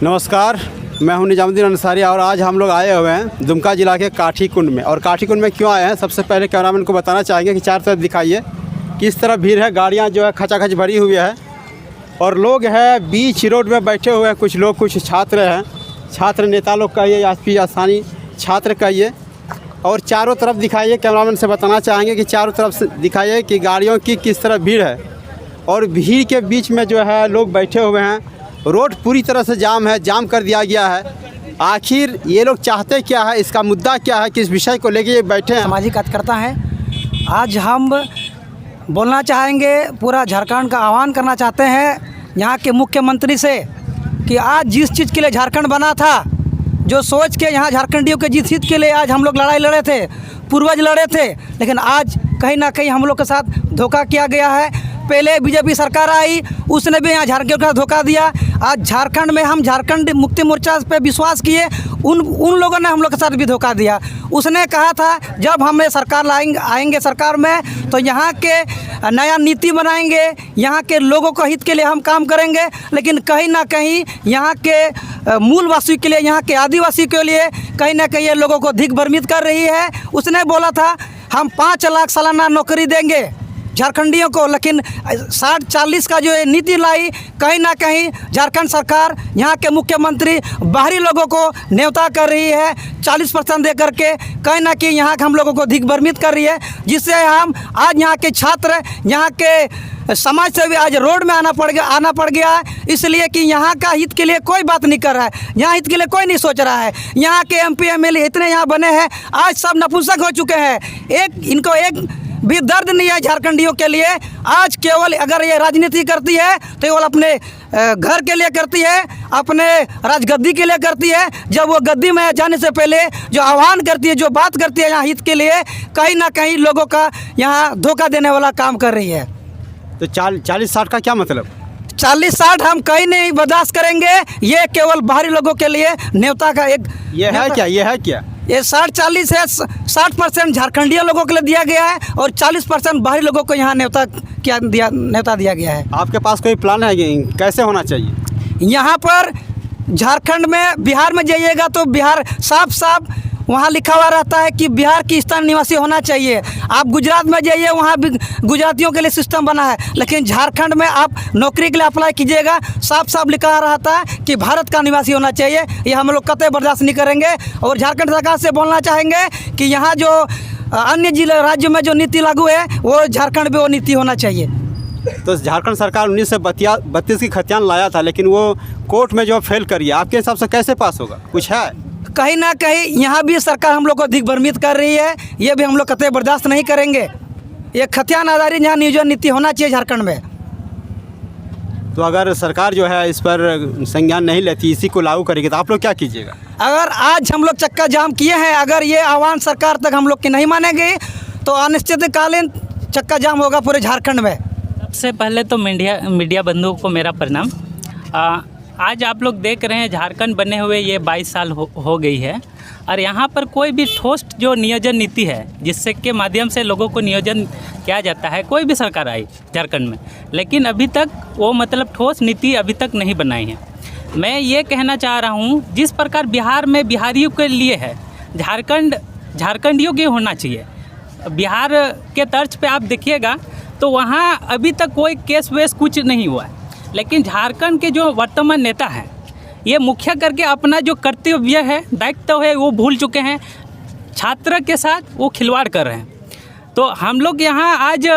नमस्कार, मैं हूं निजामुद्दीन अंसारी और आज हम लोग आए हुए हैं दुमका जिला के काठी कुंड में। और काठी कुंड में क्यों आए हैं, सबसे पहले कैमरामैन को बताना चाहेंगे कि चार तरफ दिखाइए किस तरह भीड़ है। गाड़ियां जो है खचाखच भरी हुई है और लोग हैं बीच रोड में बैठे हुए हैं। कुछ लोग, कुछ छात्र हैं, छात्र नेता लोग कहिए या फिर आसानी छात्र कहिए। और चारों तरफ दिखाइए, कैमरामैन से बताना चाहेंगे कि चारों तरफ से दिखाइए कि गाड़ियों की किस तरह भीड़ है। और भीड़ के बीच में जो है लोग बैठे हुए हैं। रोड पूरी तरह से जाम है, जाम कर दिया गया है। आखिर ये लोग चाहते क्या है, इसका मुद्दा क्या है, किस विषय को लेके ये बैठे हैं। सामाजिक कार्यकर्ता हैं। आज हम बोलना चाहेंगे, पूरा झारखंड का आह्वान करना चाहते हैं यहाँ के मुख्यमंत्री से कि आज जिस चीज़ के लिए झारखंड बना था, जो सोच के यहाँ झारखंडियों के जिस चीज़ के लिए आज हम लोग लड़ाई लड़े थे, पूर्वज लड़े थे, लेकिन आज कहीं ना कहीं हम लोग के साथ धोखा किया गया है। पहले बीजेपी सरकार आई, उसने भी यहाँ झारखंड का धोखा दिया। आज झारखंड में हम झारखंड मुक्ति मोर्चा पे विश्वास किए, उन लोगों ने हम लोग के साथ भी धोखा दिया। उसने कहा था जब हम सरकार आएंगे सरकार में तो यहाँ के नया नीति बनाएंगे, यहाँ के लोगों को हित के लिए हम काम करेंगे। लेकिन कहीं ना कहीं यहाँ के मूलवासी के लिए, यहाँ के आदिवासी के लिए कहीं ना कहीं ये लोगों को धिक भ्रमित कर रही है। उसने बोला था हम 5 लाख सालाना नौकरी देंगे झारखंडियों को, लेकिन 60-40 का जो नीति लाई, कहीं ना कहीं झारखंड सरकार, यहाँ के मुख्यमंत्री बाहरी लोगों को न्योता कर रही है 40% दे करके। कहीं ना कहीं यहाँ हम लोगों को धिक भ्रमित कर रही है, जिससे हम आज यहाँ के छात्र, यहाँ के समाज से भी आज रोड में आना पड़ गया है। इसलिए कि यहाँ का हित के लिए कोई बात नहीं कर रहा है, यहाँ हित के लिए कोई नहीं सोच रहा है। यहाँ के MP MLA इतने यहाँ बने हैं, आज सब नपुंसक हो चुके हैं। इनको एक भी दर्द नहीं है झारखंडियों के लिए। आज केवल अगर ये राजनीति करती है तो केवल अपने घर के लिए करती है, अपने राजगद्दी के लिए करती है। जब वो गद्दी में जाने से पहले जो आह्वान करती है, जो बात करती है यहाँ हित के लिए, कहीं ना कहीं लोगों का यहाँ धोखा देने वाला काम कर रही है। तो 40-60 का क्या मतलब? 40-60 हम कहीं नहीं बर्दाश्त करेंगे। ये केवल बाहरी लोगों के लिए न्योता का एक ये है क्या? ये 60-40 है। 60% झारखंडिया लोगों के लिए दिया गया है और 40% बाहरी लोगों को यहाँ न्योता दिया गया है। आपके पास कोई प्लान है कि कैसे होना चाहिए? यहाँ पर झारखंड में, बिहार में जाइएगा तो बिहार साफ वहाँ लिखा हुआ रहता है कि बिहार की स्थानीय निवासी होना चाहिए। आप गुजरात में जाइए, वहाँ भी गुजरातियों के लिए सिस्टम बना है। लेकिन झारखंड में आप नौकरी के लिए अप्लाई कीजिएगा, साफ लिखा रहता है कि भारत का निवासी होना चाहिए। ये हम लोग कतई बर्दाश्त नहीं करेंगे। और झारखंड सरकार से बोलना चाहेंगे कि यहाँ जो अन्य जिले राज्यों में जो नीति लागू है, वो झारखंड में वो नीति होना चाहिए। तो झारखंड सरकार 1932 की खतियान लाया था, लेकिन वो कोर्ट में जो फेल करी है, आपके हिसाब से कैसे पास होगा? कुछ है? कहीं ना कहीं यहाँ भी सरकार हम लोग को धिक भ्रमित कर रही है। ये भी हम लोग कतई बर्दाश्त नहीं करेंगे। ये खतियान आधारित यहाँ नियोजन नीति होना चाहिए झारखंड में। तो अगर सरकार जो है इस पर संज्ञान नहीं लेती, इसी को लागू करेगी, तो आप लोग क्या कीजिएगा? अगर आज हम लोग चक्का जाम किए हैं, अगर ये आह्वान सरकार तक हम लोग की नहीं मानेगी तो अनिश्चितकालीन चक्का जाम होगा पूरे झारखंड में। सबसे पहले तो मीडिया बंधुओं को मेरा प्रणाम। आज आप लोग देख रहे हैं झारखंड बने हुए ये 22 साल हो गई है और यहाँ पर कोई भी ठोस जो नियोजन नीति है, जिससे के माध्यम से लोगों को नियोजन किया जाता है, कोई भी सरकार आई झारखंड में, लेकिन अभी तक वो मतलब ठोस नीति अभी तक नहीं बनाई है। मैं ये कहना चाह रहा हूँ, जिस प्रकार बिहार में बिहारियों के लिए है, झारखंडियों के होना चाहिए। बिहार के तर्ज पे आप देखिएगा तो वहाँ अभी तक कोई केस वेस कुछ नहीं हुआ है। लेकिन झारखंड के जो वर्तमान नेता हैं, ये मुखिया करके अपना जो कर्तव्य है, दायित्व है, वो भूल चुके हैं। छात्र के साथ वो खिलवाड़ कर रहे हैं। तो हम लोग यहाँ आज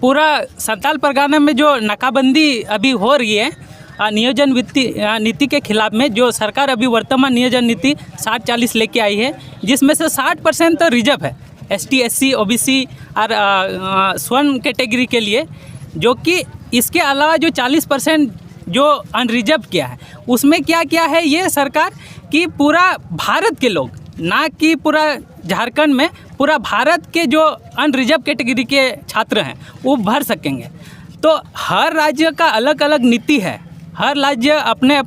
पूरा संताल परगना में जो नाकाबंदी अभी हो रही है नियोजन नीति के खिलाफ में, जो सरकार अभी वर्तमान नियोजन नीति 60-40 लेके आई है, जिसमें से 60% तो रिजर्व है ST SC OBC और स्वर्ण कैटेगरी के लिए, जो कि इसके अलावा जो 40% जो अनरिजर्व किया है, उसमें क्या किया है ये सरकार कि पूरा भारत के लोग, ना कि पूरा झारखंड में, पूरा भारत के जो अनरिजर्व कैटेगरी के छात्र हैं वो भर सकेंगे। तो हर राज्य का अलग अलग नीति है। हर राज्य अपने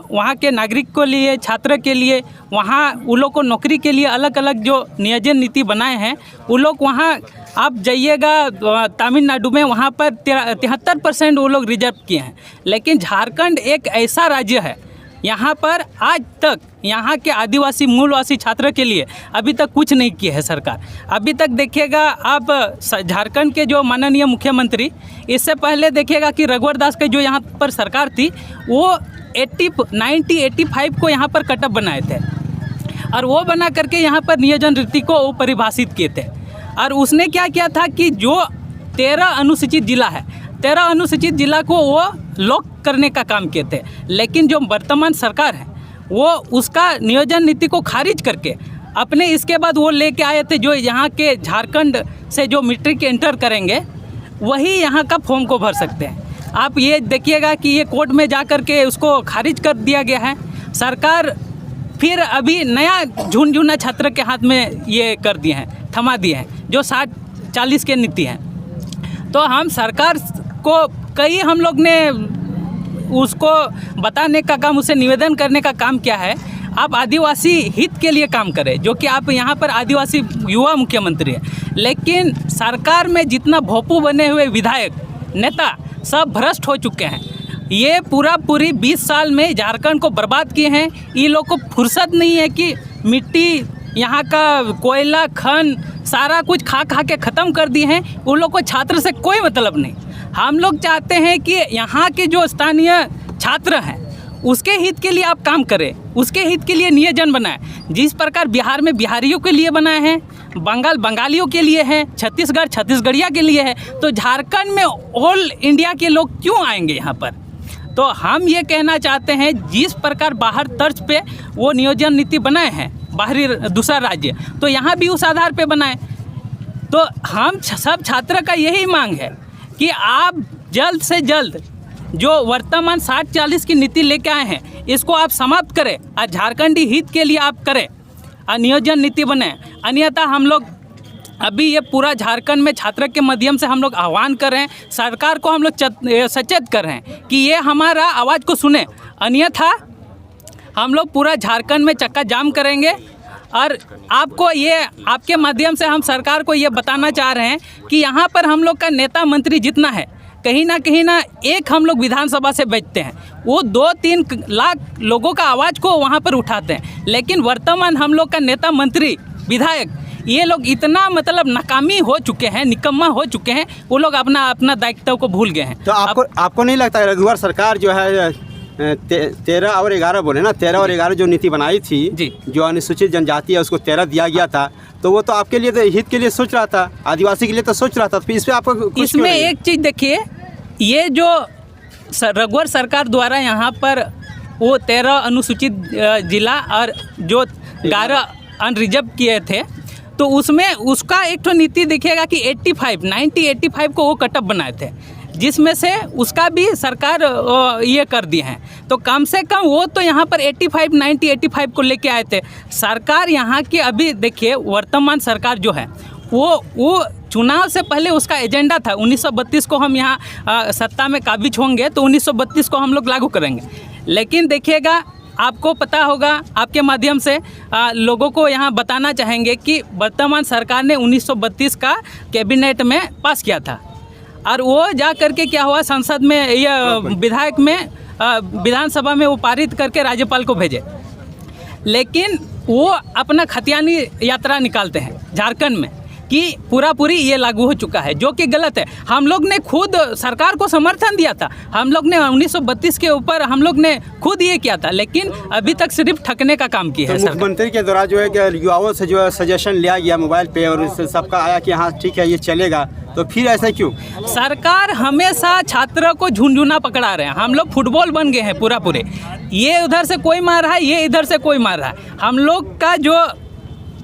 वहाँ के नागरिक को लिए, छात्र के लिए, वहाँ उन लोग को नौकरी के लिए अलग अलग जो नियोजन नीति बनाए हैं, वो लोग वहाँ आप जाइएगा तमिलनाडु में, वहाँ पर 73% वो लोग रिजर्व किए हैं। लेकिन झारखंड एक ऐसा राज्य है, यहाँ पर आज तक यहाँ के आदिवासी मूलवासी छात्र के लिए अभी तक कुछ नहीं किया है सरकार। अभी तक देखिएगा आप झारखंड के जो माननीय मुख्यमंत्री, इससे पहले देखिएगा कि रघुवर दास की जो यहाँ पर सरकार थी, वो 85 को यहाँ पर कटअप बनाए थे, और वो बना करके यहाँ पर नियोजन रीति को वो परिभाषित किए थे। और उसने क्या किया था कि जो 13 अनुसूचित जिला है, 13 अनुसूचित जिला को वो लॉक करने का काम किए थे। लेकिन जो वर्तमान सरकार है, वो उसका नियोजन नीति को खारिज करके अपने इसके बाद वो लेके आए थे, जो यहाँ के झारखंड से जो मैट्रिक एंटर करेंगे वही यहाँ का फॉर्म को भर सकते हैं। आप ये देखिएगा कि ये कोर्ट में जा कर के उसको खारिज कर दिया गया है। सरकार फिर अभी नया झुनझुना छात्र के हाथ में ये कर दिए हैं, थमा दिए हैं, जो 60-40 के नीति हैं। तो हम सरकार को कई हम लोग ने उसको बताने का काम, उसे निवेदन करने का काम किया है, आप आदिवासी हित के लिए काम करें, जो कि आप यहाँ पर आदिवासी युवा मुख्यमंत्री हैं। लेकिन सरकार में जितना भोपू बने हुए विधायक नेता सब भ्रष्ट हो चुके हैं। ये पूरी 20 साल में झारखंड को बर्बाद किए हैं। ये लोग को फुर्सत नहीं है कि मिट्टी, यहाँ का कोयला खन सारा कुछ खा के ख़त्म कर दिए हैं। उन लोग को छात्र से कोई मतलब नहीं। हम लोग चाहते हैं कि यहाँ के जो स्थानीय छात्र हैं उसके हित के लिए आप काम करें, उसके हित के लिए नियोजन बनाएं। जिस प्रकार बिहार में बिहारियों के लिए बनाए हैं, बंगाल बंगालियों के लिए है, छत्तीसगढ़ छत्तीसगढ़िया के लिए है, तो झारखंड में ऑल इंडिया के लोग क्यों आएंगे यहाँ पर? तो हम ये कहना चाहते हैं, जिस प्रकार बाहर तर्ज पे वो नियोजन नीति बनाए हैं बाहरी दूसरा राज्य, तो यहाँ भी उस आधार पे बनाएं। तो हम सब छात्र का यही मांग है कि आप जल्द से जल्द जो वर्तमान 60-40 की नीति लेके आए हैं, इसको आप समाप्त करें और झारखंडी हित के लिए आप करें और नियोजन नीति बनाएं। अन्यथा हम लोग अभी ये पूरा झारखंड में छात्र के माध्यम से हम लोग आह्वान कर रहे हैं, सरकार को हम लोग सचेत कर रहे हैं कि ये हमारा आवाज़ को सुने, अन्यथा हम लोग पूरा झारखंड में चक्का जाम करेंगे। और आपको ये, आपके माध्यम से हम सरकार को ये बताना चाह रहे हैं कि यहाँ पर हम लोग का नेता मंत्री जितना है, कहीं ना एक हम लोग विधानसभा से बैठते हैं, वो 2-3 लाख लोगों का आवाज़ को वहाँ पर उठाते हैं। लेकिन वर्तमान हम लोग का नेता मंत्री विधायक, ये लोग इतना मतलब नाकामी हो चुके हैं, निकम्मा हो चुके हैं, वो लोग अपना दायित्व को भूल गए हैं। तो आपको नहीं लगता रघुवर सरकार जो है 13 और 11 बोले ना, 13 और 11 जो नीति बनाई थी जी, जो अनुसूचित जनजाति है उसको 13 दिया गया था, तो वो तो आपके लिए तो हित के लिए सोच रहा था, आदिवासी के लिए तो सोच रहा था। फिर इस पे आपको इसमें एक चीज़ देखिए, ये जो रघुवर सरकार द्वारा यहाँ पर वो 13 अनुसूचित जिला और जो 11 अनरिजर्व किए थे, तो उसमें उसका एक तो नीति देखिएगा कि 85 को वो कटअप बनाए थे, जिसमें से उसका भी सरकार ये कर दिए हैं। तो कम से कम वो तो यहाँ पर 85 को लेके आए थे। सरकार यहाँ की अभी देखिए, वर्तमान सरकार जो है वो चुनाव से पहले उसका एजेंडा था 1932 को हम यहाँ सत्ता में काबिज होंगे तो 1932 को हम लोग लागू करेंगे। लेकिन देखिएगा, आपको पता होगा, आपके माध्यम से लोगों को यहाँ बताना चाहेंगे कि वर्तमान सरकार ने 1932 का कैबिनेट में पास किया था, और वो जा करके क्या हुआ, संसद में या विधायक में विधानसभा में वो पारित करके राज्यपाल को भेजे। लेकिन वो अपना खतियानी यात्रा निकालते हैं झारखंड में कि पूरी ये लागू हो चुका है, जो कि गलत है। हम लोग ने खुद सरकार को समर्थन दिया था, हम लोग ने 1932 के ऊपर हम लोग ने खुद ये किया था, लेकिन अभी तक सिर्फ ठगने का काम किया है। तो मुख्यमंत्री के द्वारा जो है कि युवाओं से जो है सजेशन लिया गया मोबाइल पे, और इससे सबका आया कि हाँ ठीक है ये चलेगा, तो फिर ऐसा क्यों? सरकार हमेशा छात्रों को झुनझुना पकड़ा रहे हैं। हम लोग फुटबॉल बन गए हैं पूरे, ये उधर से कोई मार रहा है, ये इधर से कोई मार रहा है। हम लोग का जो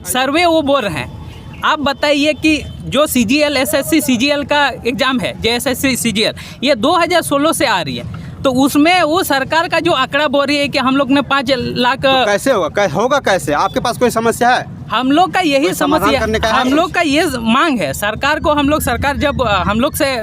सर्वे वो बोल रहे हैं। आप बताइए कि जो CGL SSC CGL का एग्ज़ाम है, JSSC CGL, ये 2016 से आ रही है, तो उसमें वो सरकार का जो आंकड़ा बोल रही है कि हम लोग ने 5 लाख, तो कैसे होगा कैसे? आपके पास कोई समस्या है? हम लोग का यही समस्या, हम लोग का ये मांग है सरकार को। सरकार जब हम लोग से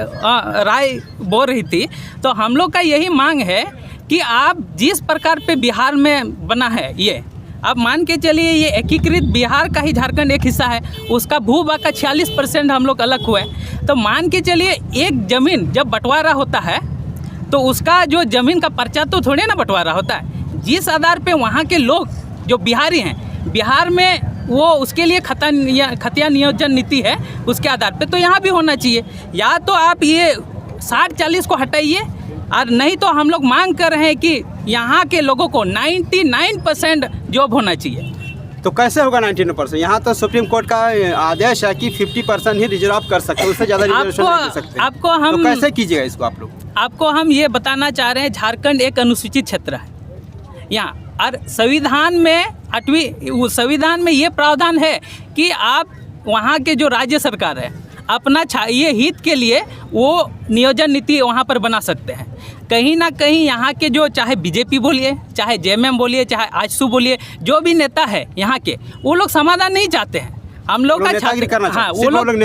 राय बोल रही थी, तो हम लोग का यही मांग है कि आप जिस प्रकार पे बिहार में बना है ये, आप मान के चलिए ये एकीकृत बिहार का ही झारखंड एक हिस्सा है, उसका भूभाग का 46% हम लोग अलग हुए। तो मान के चलिए एक ज़मीन जब बंटवारा होता है तो उसका जो ज़मीन का पर्चा तो थोड़े ना बंटवारा होता है। जिस आधार पे वहाँ के लोग जो बिहारी हैं, बिहार में वो उसके लिए खतिया नियोजन नीति है, उसके आधार पे तो यहाँ भी होना चाहिए। या तो आप ये 60-40 को हटाइए, और नहीं तो हम लोग मांग कर रहे हैं कि यहाँ के लोगों को 99% जॉब होना चाहिए। तो कैसे होगा 99%? यहाँ तो सुप्रीम कोर्ट का आदेश है कि 50% ही रिजर्व कर सकते हैं, उससे ज़्यादा रिजर्वेशन नहीं दे सकते। आपको हम तो कैसे कीजिएगा इसको आप लोग? आपको हम ये बताना चाह रहे हैं, झारखंड एक अनुसूचित क्षेत्र है यहाँ, और संविधान में 8वीं संविधान में ये प्रावधान है कि आप वहाँ के जो राज्य सरकार है अपना ये हित के लिए वो नियोजन नीति वहाँ पर बना सकते हैं। कहीं ना कहीं यहाँ के जो चाहे बीजेपी बोलिए, चाहे जेएमएम बोलिए, चाहे आजसू बोलिए, जो भी नेता है यहाँ के, वो लोग समाधान नहीं चाहते हैं। हम लोग का नेतागिरी करना हाँ, चाहते हैं, वो लोग